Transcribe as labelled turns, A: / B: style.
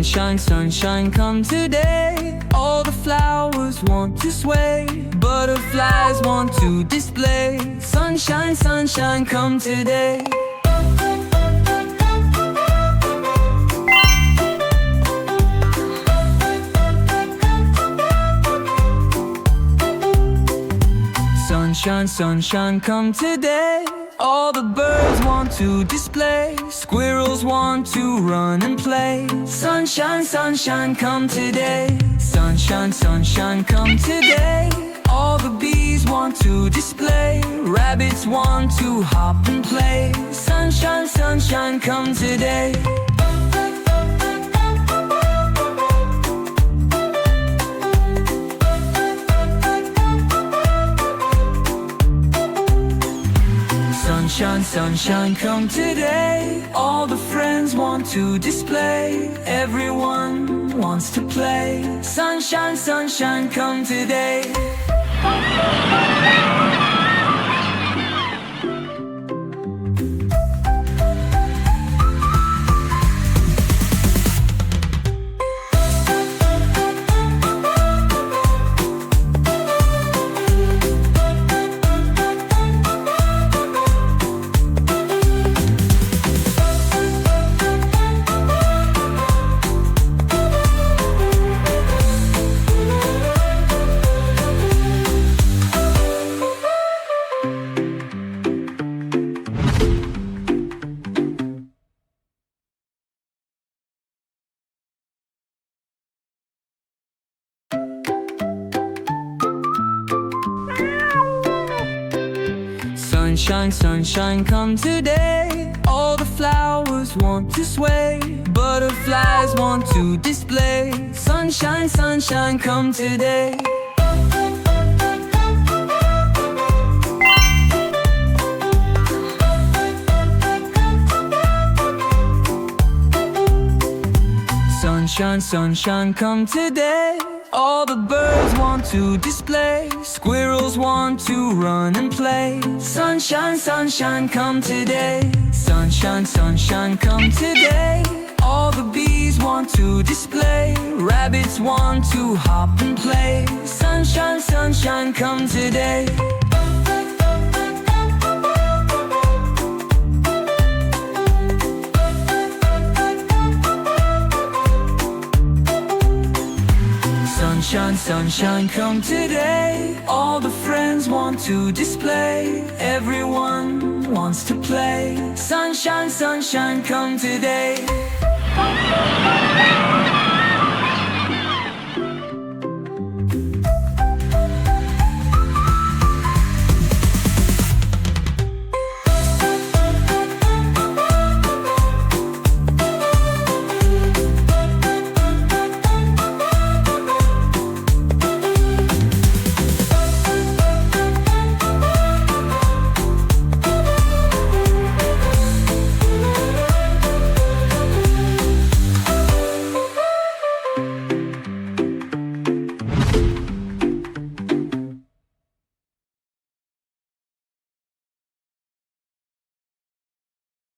A: Sunshine, sunshine, come today. All the flowers want to sway, butterflies want to display. Sunshine, sunshine, come today. Sunshine, sunshine, come today. All the birds want to display, squirrels want to run and play. Sunshine, sunshine, come today. Sunshine, sunshine, come today. All the bees want to display, rabbits want to hop and play. Sunshine, sunshine, come today. Sunshine, sunshine, come today. All the friends want to display, everyone wants to play. Sunshine, sunshine, come today. Sunshine, sunshine, come today. All the flowers want to sway, butterflies want to display. Sunshine, sunshine, come today. Sunshine, sunshine, come today. All the birds want to display, squirrels want to run and play. Sunshine, sunshine, come today. Sunshine, sunshine, come today. All the bees want to display, rabbits want to hop and play. Sunshine, sunshine, come today. Sunshine, sunshine, come today. All the friends want to display, everyone wants to play. Sunshine, sunshine, come today.